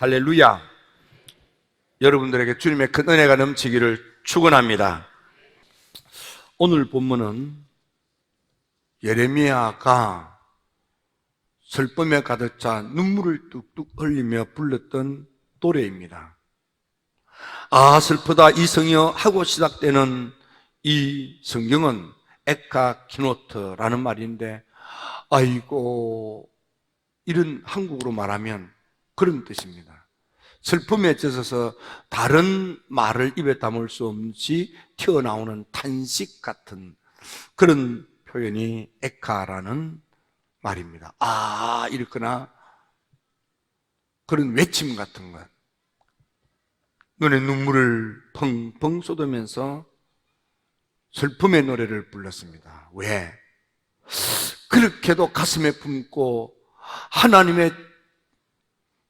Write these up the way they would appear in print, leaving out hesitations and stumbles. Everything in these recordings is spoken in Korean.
할렐루야. 여러분들에게 주님의 큰 은혜가 넘치기를 축원합니다. 오늘 본문은 예레미야가 슬픔에 가득 차 눈물을 뚝뚝 흘리며 불렀던 노래입니다. 아 슬프다 이성이여 하고 시작되는 이 성경은 에카 키노트라는 말인데, 아이고, 이런 한국으로 말하면 그런 뜻입니다. 슬픔에 젖어서 다른 말을 입에 담을 수 없이 튀어나오는 탄식 같은 그런 표현이 에카라는 말입니다. 아, 이렇거나 그런 외침 같은 것. 눈에 눈물을 펑펑 쏟으면서 슬픔의 노래를 불렀습니다. 왜? 그렇게도 가슴에 품고 하나님의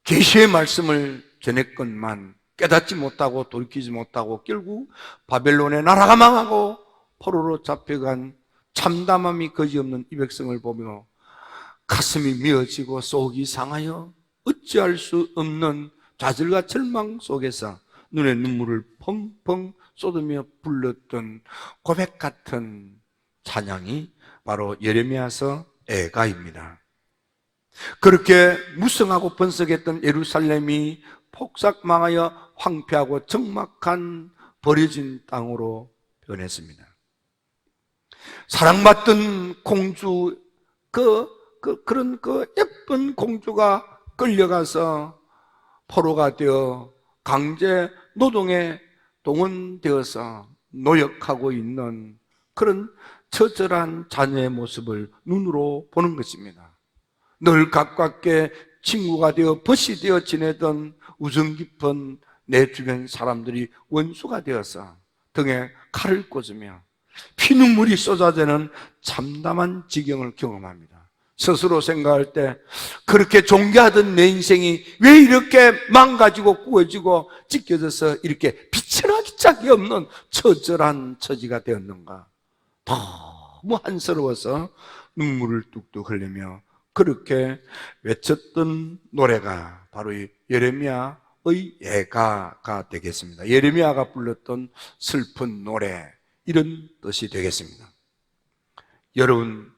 계시의 말씀을 전했건만 깨닫지 못하고 돌이키지 못하고 결국 바벨론의 나라가 망하고 포로로 잡혀간 참담함이 거지없는 이 백성을 보며 가슴이 미어지고 속이 상하여 어찌할 수 없는 좌절과 절망 속에서 눈에 눈물을 펑펑 쏟으며 불렀던 고백 같은 찬양이 바로 예레미야서 에가입니다. 그렇게 무성하고 번성했던 예루살렘이 폭삭망하여 황폐하고 적막한 버려진 땅으로 변했습니다. 사랑받던 공주, 그런 예쁜 공주가 끌려가서 포로가 되어 강제 노동에 동원되어서 노역하고 있는 그런 처절한 자녀의 모습을 눈으로 보는 것입니다. 늘 가깝게 친구가 되어 벗이 되어 지내던 우정 깊은 내 주변 사람들이 원수가 되어서 등에 칼을 꽂으며 피눈물이 쏟아지는 참담한 지경을 경험합니다. 스스로 생각할 때 그렇게 존귀하던 내 인생이 왜 이렇게 망가지고 구워지고 찢겨져서 이렇게 비천하기 짝이 없는 처절한 처지가 되었는가. 너무 한스러워서 눈물을 뚝뚝 흘리며 그렇게 외쳤던 노래가 바로 이 예레미야의 예가가 되겠습니다. 예레미야가 불렀던 슬픈 노래, 이런 뜻이 되겠습니다. 여러분,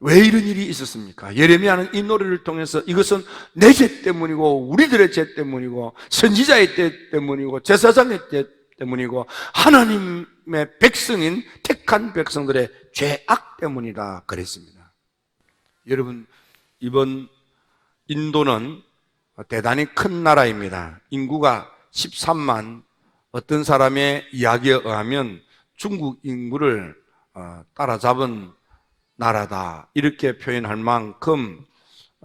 왜 이런 일이 있었습니까? 예레미야는 이 노래를 통해서 이것은 내 죄 때문이고 우리들의 죄 때문이고 선지자의 죄 때문이고 제사장의 죄 때문이고 하나님의 백성인 택한 백성들의 죄악 때문이다 그랬습니다. 여러분, 이번 인도는 대단히 큰 나라입니다. 인구가 13만, 어떤 사람의 이야기에 의하면 중국 인구를 따라잡은 나라다, 이렇게 표현할 만큼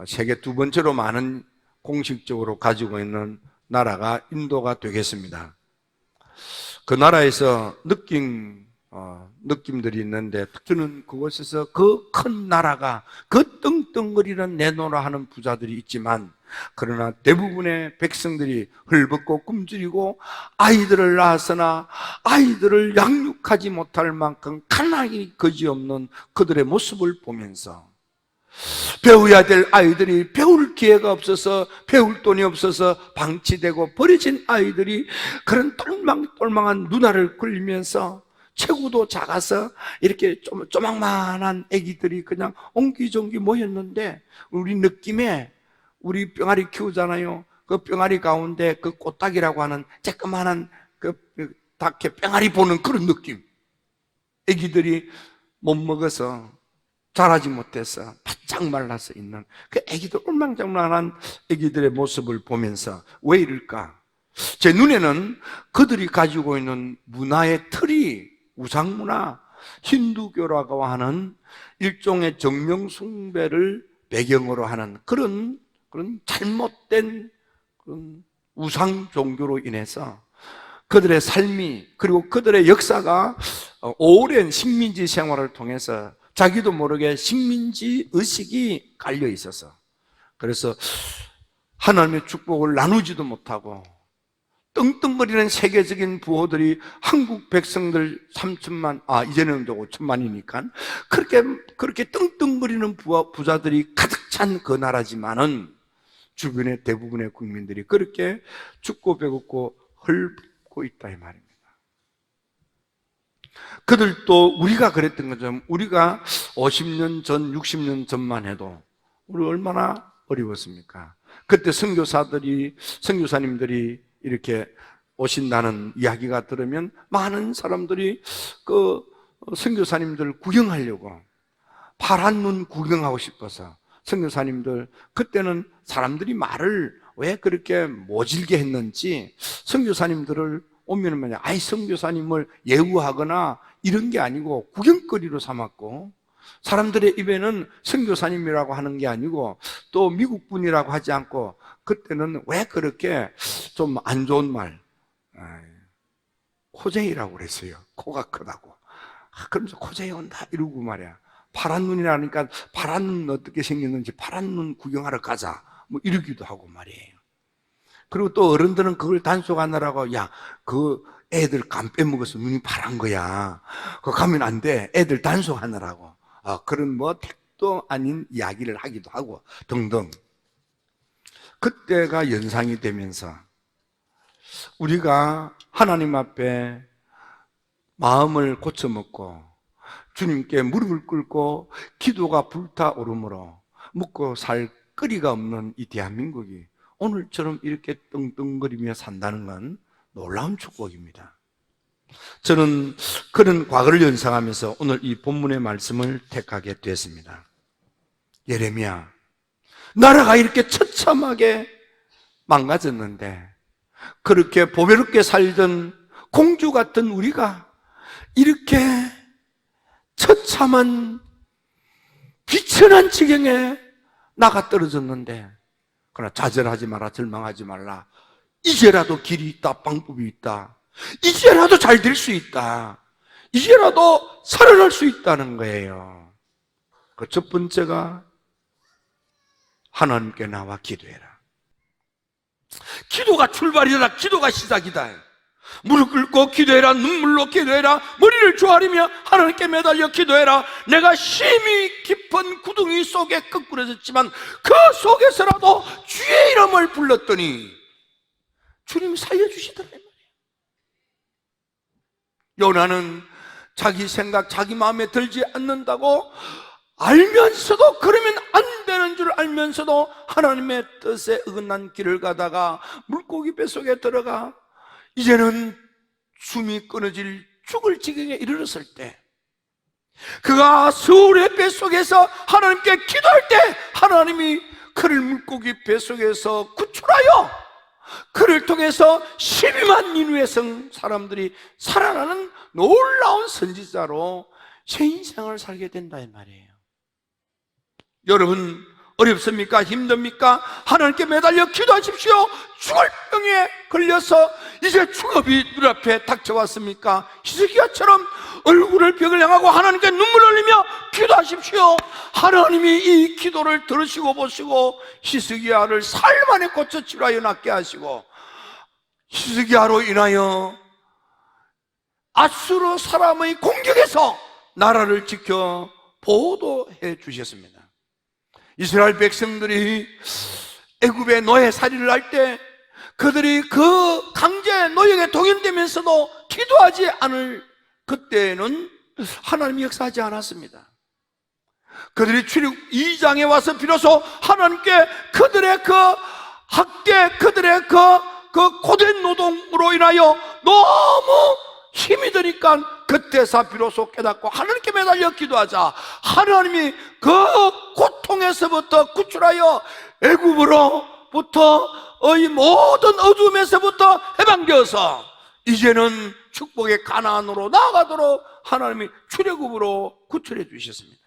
세계 두 번째로 많은 공식적으로 가지고 있는 나라가 인도가 되겠습니다. 그 나라에서 느낌들이 있는데, 저는 그곳에서 그 큰 나라가 그 떵떵거리는 내노라 하는 부자들이 있지만, 그러나 대부분의 백성들이 헐벗고 굶주리고 아이들을 낳았으나 아이들을 양육하지 못할 만큼 가난이 거지없는 그들의 모습을 보면서 배워야 될 아이들이 배울 기회가 없어서, 배울 돈이 없어서 방치되고 버려진 아이들이 그런 똘망똘망한 누나를 굴리면서 체구도 작아서 이렇게 조망만한 아기들이 그냥 옹기종기 모였는데, 우리 느낌에 우리 병아리 키우잖아요. 그 병아리 가운데 그 꽃닭이라고 하는 쬐끄만한 닭의 병아리 보는 그런 느낌. 아기들이 못 먹어서 자라지 못해서 바짝 말라서 있는 그 아기들, 울망장난한 아기들의 모습을 보면서 왜 이럴까? 제 눈에는 그들이 가지고 있는 문화의 틀이 우상문화, 힌두교라고 하는 일종의 정명숭배를 배경으로 하는 그런 잘못된 그런 우상 종교로 인해서 그들의 삶이, 그리고 그들의 역사가 오랜 식민지 생활을 통해서 자기도 모르게 식민지 의식이 깔려 있어서, 그래서 하나님의 축복을 나누지도 못하고 떵떵거리는 세계적인 부호들이 한국 백성들 3천만, 이제는 5천만이니까 그렇게 떵떵거리는 부자들이 가득 찬 그 나라지만은 주변의 대부분의 국민들이 그렇게 죽고 배고프고 헐벗고 있다 이 말입니다. 그들도 우리가 그랬던 것처럼 우리가 50년 전, 60년 전만 해도 우리 얼마나 어려웠습니까? 그때 선교사님들이 이렇게 오신다는 이야기가 들으면 많은 사람들이 그 선교사님들 구경하려고, 파란 눈 구경하고 싶어서 선교사님들, 그때는 사람들이 말을 왜 그렇게 모질게 했는지 선교사님들을 오면은 말이야, 아이 선교사님을 예우하거나 이런 게 아니고 구경거리로 삼았고, 사람들의 입에는 선교사님이라고 하는 게 아니고 또 미국 분이라고 하지 않고, 그때는 왜 그렇게 좀 안 좋은 말, 코제이라고 그랬어요. 코가 크다고. 그러면서 코제이 온다 이러고 말이야. 파란 눈이라니까 파란 눈 어떻게 생겼는지 파란 눈 구경하러 가자 뭐 이러기도 하고 말이에요. 그리고 또 어른들은 그걸 단속하느라고, 야, 그 애들 감 빼먹어서 눈이 파란 거야, 그거 가면 안 돼, 애들 단속하느라고, 그런 뭐 택도 아닌 이야기를 하기도 하고 등등. 그때가 연상이 되면서 우리가 하나님 앞에 마음을 고쳐먹고 주님께 무릎을 꿇고 기도가 불타오르므로 묵고 살 거리가 없는 이 대한민국이 오늘처럼 이렇게 떵떵거리며 산다는 건 놀라운 축복입니다. 저는 그런 과거를 연상하면서 오늘 이 본문의 말씀을 택하게 됐습니다. 예레미야, 나라가 이렇게 처참하게 망가졌는데 그렇게 보배롭게 살던 공주 같은 우리가 이렇게 처참한 비천한 지경에 나가 떨어졌는데, 그러나 좌절하지 마라, 절망하지 말라. 이제라도 길이 있다, 방법이 있다. 이제라도 잘 될 수 있다. 이제라도 살아날 수 있다는 거예요. 그 첫 번째가 하나님께 나와 기도해라. 기도가 출발이다. 기도가 시작이다. 무릎 꿇고 기도해라. 눈물로 기도해라. 머리를 조아리며 하나님께 매달려 기도해라. 내가 심히 깊은 구덩이 속에 끄꾸러졌지만 그 속에서라도 주의 이름을 불렀더니 주님이 살려주시더라. 요나는 자기 생각, 자기 마음에 들지 않는다고 알면서도, 그러면 안 되는 줄 알면서도 하나님의 뜻에 어긋난 길을 가다가 물고기 뱃속에 들어가 이제는 숨이 끊어질 죽을 지경에 이르렀을 때, 그가 서울의 뱃속에서 하나님께 기도할 때 하나님이 그를 물고기 뱃속에서 구출하여 그를 통해서 12만 니누의 성 사람들이 살아나는 놀라운 선지자로 새 인생을 살게 된다 이 말이에요. 여러분, 어렵습니까? 힘듭니까? 하나님께 매달려 기도하십시오. 죽을 병에 걸려서 이제 죽음이 눈앞에 닥쳐왔습니까? 히스기야처럼 얼굴을 벽을 향하고 하나님께 눈물 흘리며 기도하십시오. 하나님이 이 기도를 들으시고 보시고 히스기야를 사흘 만에 고쳐 치료하여 낫게 하시고, 히스기야로 인하여 아수르 사람의 공격에서 나라를 지켜 보호도 해 주셨습니다. 이스라엘 백성들이 애굽의 노예살이를 할 때 그들이 그 강제 노역에 동일되면서도 기도하지 않을 그때는 하나님이 역사하지 않았습니다. 그들이 출애굽 2장에 와서 비로소 하나님께 그들의 그 학대, 그들의 그 고된 노동으로 인하여 너무 힘이 드니까 그때서 비로소 깨닫고 하나님께 매달려 기도하자. 하나님이 그 고통에서부터 구출하여 애굽으로부터 이 모든 어둠에서부터 해방되어서 이제는 축복의 가나안으로 나아가도록 하나님이 출애굽으로 구출해 주셨습니다.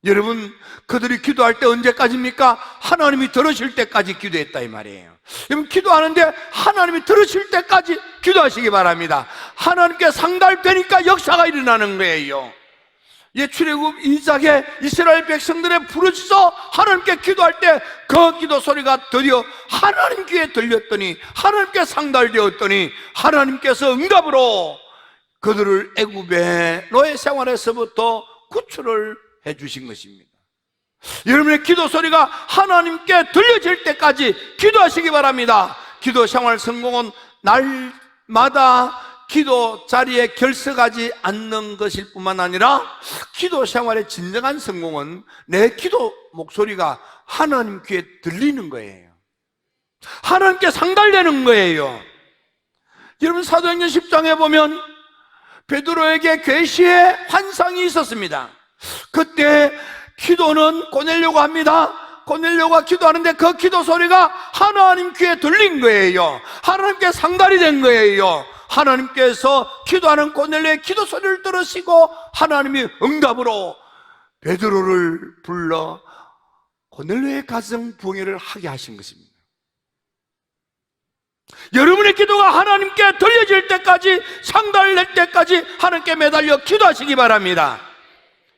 여러분, 그들이 기도할 때 언제까지입니까? 하나님이 들으실 때까지 기도했다 이 말이에요. 여러분, 기도하는데 하나님이 들으실 때까지 기도하시기 바랍니다. 하나님께 상달되니까 역사가 일어나는 거예요. 출애굽 2장에 이스라엘 백성들의 부르짖어 하나님께 기도할 때 그 기도 소리가 드디어 하나님 귀에 들렸더니, 하나님께 상달되었더니 하나님께서 응답으로 그들을 애굽의 노예 생활에서부터 구출을 해 주신 것입니다. 여러분의 기도 소리가 하나님께 들려질 때까지 기도하시기 바랍니다. 기도 생활 성공은 날마다 기도 자리에 결석하지 않는 것일 뿐만 아니라 기도 생활의 진정한 성공은 내 기도 목소리가 하나님 귀에 들리는 거예요. 하나님께 상달되는 거예요. 여러분, 사도행전 10장에 보면 베드로에게 계시의 환상이 있었습니다. 그때 기도는 고넬료가 합니다. 고넬료가 기도하는데 그 기도 소리가 하나님 귀에 들린 거예요. 하나님께 상달이 된 거예요. 하나님께서 기도하는 고넬료의 기도 소리를 들으시고 하나님이 응답으로 베드로를 불러 고넬료의 가정 부흥회를 하게 하신 것입니다. 여러분의 기도가 하나님께 들려질 때까지, 상달될 때까지 하나님께 매달려 기도하시기 바랍니다.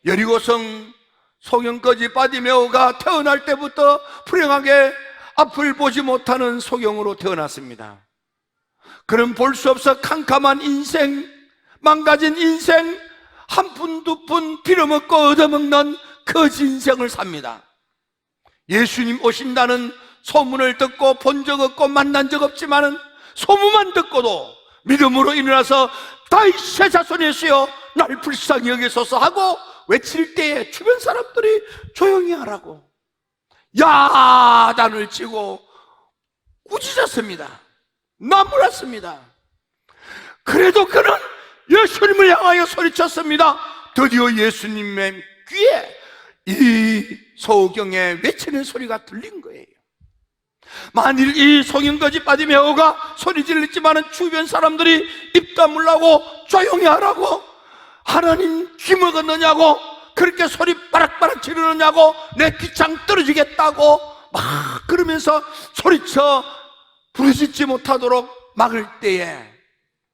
여리고성 소경거지 바디메오가 태어날 때부터 불행하게 앞을 보지 못하는 소경으로 태어났습니다. 그는 볼 수 없어 캄캄한 인생, 망가진 인생, 한 푼 두 푼 빌어먹고 얻어먹는 거지 인생을 삽니다. 예수님 오신다는 소문을 듣고 본 적 없고 만난 적 없지만은 소문만 듣고도 믿음으로 일어나서 다윗의 자손 예수여 날 불쌍히 여기소서 하고 외칠 때에 주변 사람들이 조용히 하라고 야단을 치고 꾸짖었습니다. 나무랐습니다. 그래도 그는 예수님을 향하여 소리쳤습니다. 드디어 예수님의 귀에 이 소경의 외치는 소리가 들린 거예요. 만일 이 소경거지 바디메오가 소리 질렀지만은 주변 사람들이 입 다물라고 조용히 하라고, 하나님 귀 먹었느냐고, 그렇게 소리 바락바락 지르느냐고, 내 귀창 떨어지겠다고 막 그러면서 소리쳐 부르짖지 못하도록 막을 때에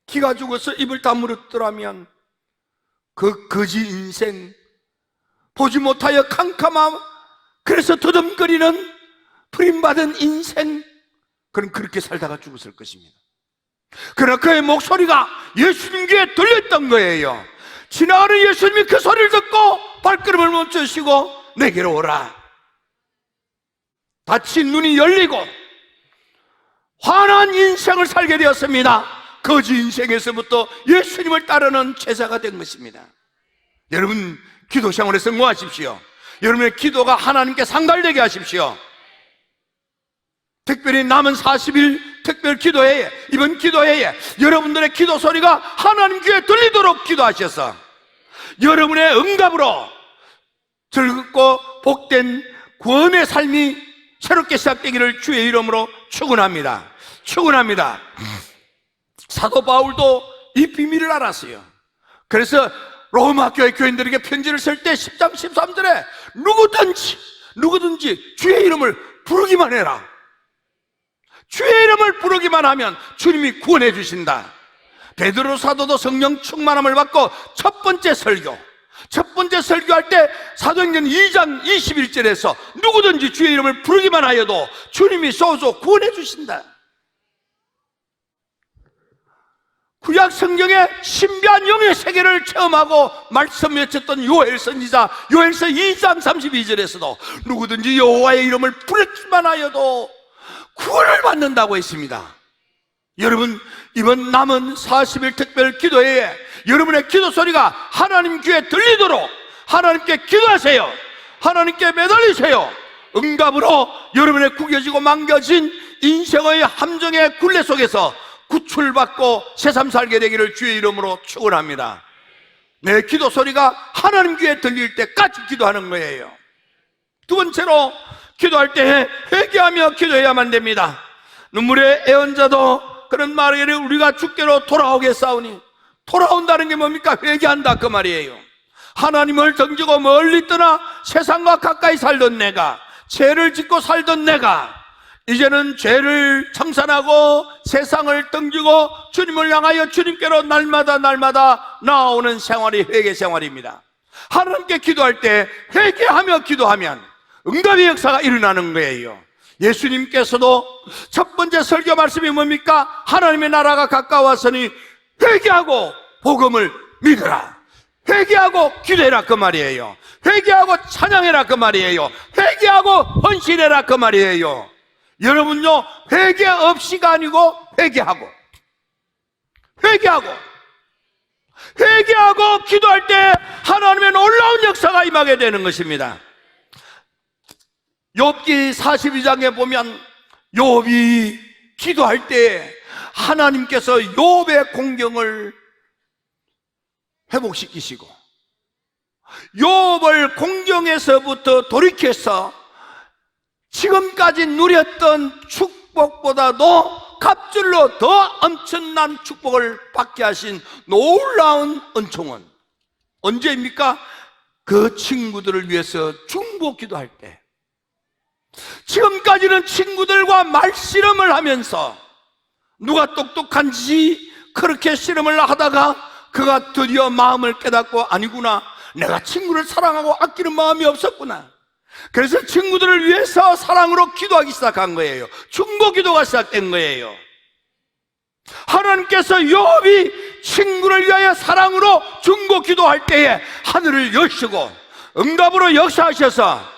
기가 죽어서 입을 다물었더라면 그 거지 인생, 보지 못하여 캄캄함, 그래서 더듬거리는 버림받은 인생, 그는 그렇게 살다가 죽었을 것입니다. 그러나 그의 목소리가 예수님 귀에 들렸던 거예요. 지나가는 예수님이 그 소리를 듣고 발걸음을 멈추시고 내게로 오라. 다친 눈이 열리고 환한 인생을 살게 되었습니다. 거지 인생에서부터 예수님을 따르는 제자가 된 것입니다. 여러분, 기도 생활에 성공하십시오. 여러분의 기도가 하나님께 상달되게 하십시오. 특별히 남은 40일 특별 기도회에, 이번 기도회에 여러분들의 기도 소리가 하나님 귀에 들리도록 기도하셔서 여러분의 응답으로 즐겁고 복된 구원의 삶이 새롭게 시작되기를 주의 이름으로 축원합니다. 축원합니다. 사도 바울도 이 비밀을 알았어요. 그래서 로마 교회 교인들에게 편지를 쓸 때 10장 13절에 누구든지 주의 이름을 부르기만 해라. 주의 이름을 부르기만 하면 주님이 구원해 주신다. 베드로 사도도 성령 충만함을 받고 첫 번째 설교할 때 사도행전 2장 21절에서 누구든지 주의 이름을 부르기만 하여도 주님이 소소 구원해 주신다. 구약 성경의 신비한 영의 세계를 체험하고 말씀 외쳤던 요엘 선지자 요엘서 2장 32절에서도 누구든지 여호와의 이름을 부르기만 하여도 구원을 받는다고 했습니다. 여러분, 이번 남은 40일 특별 기도회에 여러분의 기도 소리가 하나님 귀에 들리도록 하나님께 기도하세요. 하나님께 매달리세요. 응답으로 여러분의 구겨지고 망겨진 인생의 함정의 굴레 속에서 구출받고 새삼 살게 되기를 주의 이름으로 축원합니다. 내 기도 소리가 하나님 귀에 들릴 때까지 기도하는 거예요. 두 번째로, 기도할 때 회개하며 기도해야만 됩니다. 눈물의 애언자도 그런 말이에요. 우리가 주께로 돌아오겠사오니, 돌아온다는 게 뭡니까? 회개한다 그 말이에요. 하나님을 등지고 멀리 떠나 세상과 가까이 살던 내가, 죄를 짓고 살던 내가 이제는 죄를 청산하고 세상을 등지고 주님을 향하여 주님께로 날마다 나아오는 생활이 회개 생활입니다. 하나님께 기도할 때 회개하며 기도하면 응답의 역사가 일어나는 거예요. 예수님께서도 첫 번째 설교 말씀이 뭡니까? 하나님의 나라가 가까웠으니 회개하고 복음을 믿으라. 회개하고 기도해라 그 말이에요. 회개하고 찬양해라 그 말이에요. 회개하고 헌신해라 그 말이에요. 여러분요, 회개 없이가 아니고 회개하고 기도할 때 하나님의 놀라운 역사가 임하게 되는 것입니다. 욥기 42장에 보면 욥이 기도할 때 하나님께서 욥의 공경을 회복시키시고 욥을 공경에서부터 돌이켜서 지금까지 누렸던 축복보다도 갑절로 더 엄청난 축복을 받게 하신 놀라운 은총은 언제입니까? 그 친구들을 위해서 중보 기도할 때. 지금까지는 친구들과 말씨름을 하면서 누가 똑똑한지 그렇게 씨름을 하다가 그가 드디어 마음을 깨닫고, 아니구나, 내가 친구를 사랑하고 아끼는 마음이 없었구나. 그래서 친구들을 위해서 사랑으로 기도하기 시작한 거예요. 중보 기도가 시작된 거예요. 하나님께서 욥이 친구를 위하여 사랑으로 중보 기도할 때에 하늘을 여시고 응답으로 역사하셔서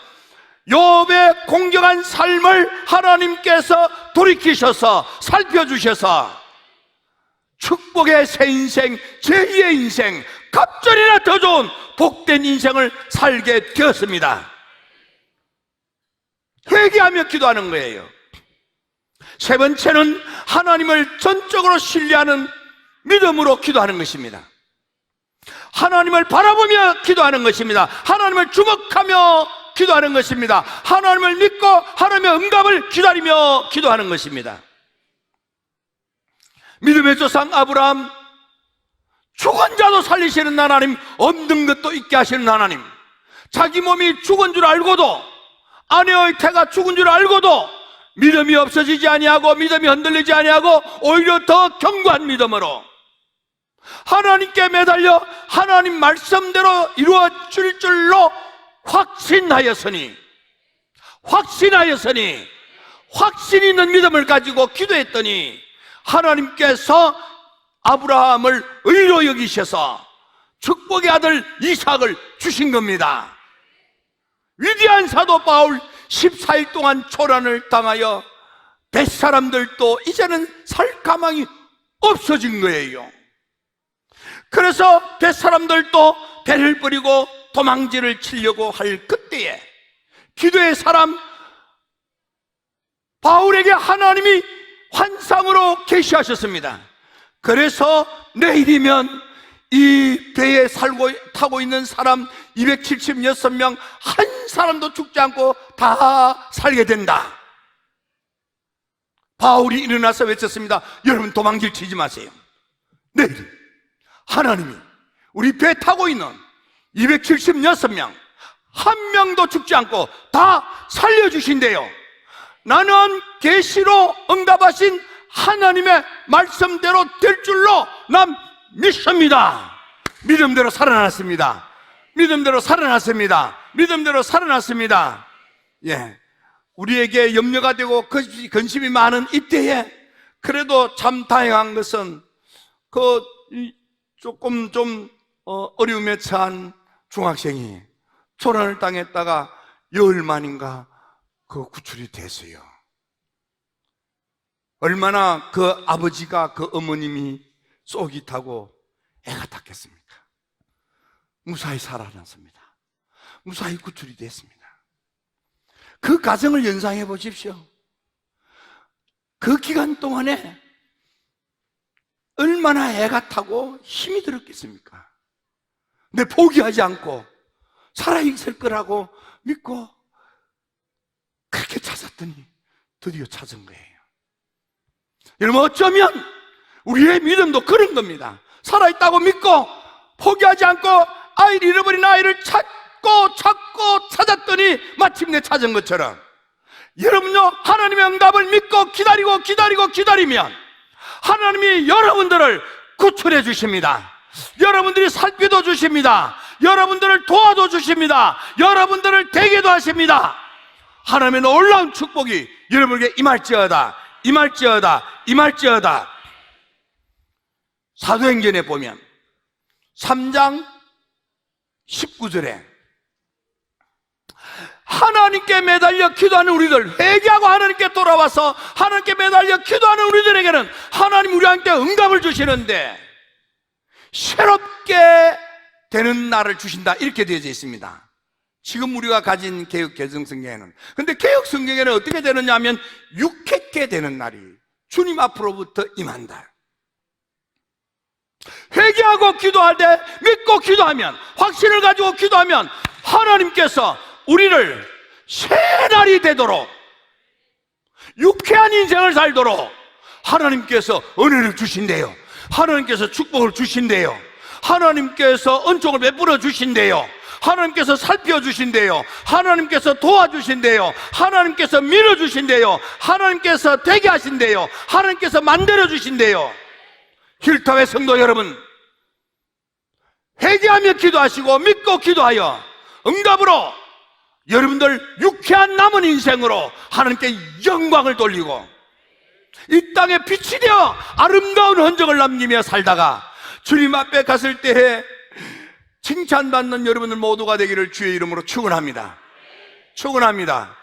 욥의 공경한 삶을 하나님께서 돌이키셔서 살펴주셔서 축복의 새 인생, 제2의 인생, 갑절이나 더 좋은 복된 인생을 살게 되었습니다. 회개하며 기도하는 거예요. 세 번째는 하나님을 전적으로 신뢰하는 믿음으로 기도하는 것입니다. 하나님을 바라보며 기도하는 것입니다. 하나님을 주목하며 기도하는 것입니다. 하나님을 믿고 하나님의 응답을 기다리며 기도하는 것입니다. 믿음의 조상 아브라함, 죽은 자도 살리시는 하나님, 없는 것도 있게 하시는 하나님, 자기 몸이 죽은 줄 알고도, 아내의 태가 죽은 줄 알고도 믿음이 없어지지 아니하고 믿음이 흔들리지 아니하고 오히려 더 견고한 믿음으로 하나님께 매달려 하나님 말씀대로 이루어질 줄로 확신하였으니 확신 있는 믿음을 가지고 기도했더니 하나님께서 아브라함을 의로 여기셔서 축복의 아들 이삭을 주신 겁니다. 위대한 사도 바울 14일 동안 초란을 당하여 뱃사람들도 이제는 살 가망이 없어진 거예요. 그래서 뱃사람들도 배를 버리고 도망지를 치려고 할 그때에 기도의 사람 바울에게 하나님이 환상으로 계시하셨습니다. 그래서 내일이면 이 배에 타고 있는 사람 276명 한 사람도 죽지 않고 다 살게 된다. 바울이 일어나서 외쳤습니다. 여러분, 도망질 치지 마세요. 내일 하나님이 우리 배에 타고 있는 276명 한 명도 죽지 않고 다 살려주신대요. 나는 계시로 응답하신 하나님의 말씀대로 될 줄로 난 믿습니다. 믿음대로 살아났습니다. 예, 우리에게 염려가 되고 근심이 많은 이때에 그래도 참 다행한 것은 조금 좀 어려움에 처한 중학생이 초란을 당했다가 열흘 만인가 구출이 됐어요. 얼마나 그 아버지가, 그 어머님이 쏘기 타고 애가 탔겠습니까? 무사히 살아났습니다. 무사히 구출이 됐습니다. 그 과정을 연상해 보십시오. 그 기간 동안에 얼마나 애가 타고 힘이 들었겠습니까? 근데 포기하지 않고 살아있을 거라고 믿고 그렇게 찾았더니 드디어 찾은 거예요. 여러분, 어쩌면 우리의 믿음도 그런 겁니다. 살아있다고 믿고 포기하지 않고 아이를 잃어버린 아이를 찾고 찾았더니 마침내 찾은 것처럼 여러분요, 하나님의 응답을 믿고 기다리면 하나님이 여러분들을 구출해 주십니다. 여러분들이 살피도 주십니다. 여러분들을 도와도 주십니다. 여러분들을 되게도 하십니다. 하나님의 놀라운 축복이 여러분에게 임할지어다. 사도행전에 보면 3장 19절에 하나님께 매달려 기도하는 우리들, 회개하고 하나님께 돌아와서 하나님께 매달려 기도하는 우리들에게는 하나님 우리한테 응답을 주시는데 새롭게 되는 날을 주신다, 이렇게 되어져 있습니다. 지금 우리가 가진 개역 개정성경에는. 근데 개역 성경에는 어떻게 되느냐 하면 육회께 되는 날이 주님 앞으로부터 임한다. 회개하고 기도할 때, 믿고 기도하면, 확신을 가지고 기도하면 하나님께서 우리를 새 날이 되도록, 유쾌한 인생을 살도록 하나님께서 은혜를 주신대요. 하나님께서 축복을 주신대요. 하나님께서 은총을 베풀어 주신대요. 하나님께서 살펴주신대요. 하나님께서 도와주신대요. 하나님께서 밀어주신대요. 하나님께서 되게 하신대요. 하나님께서 만들어주신대요. 힐타의 성도 여러분, 회개하며 기도하시고 믿고 기도하여 응답으로 여러분들 유쾌한 남은 인생으로 하나님께 영광을 돌리고 이 땅에 빛이 되어 아름다운 흔적을 남기며 살다가 주님 앞에 갔을 때에 칭찬받는 여러분들 모두가 되기를 주의 이름으로 축원합니다. 축원합니다.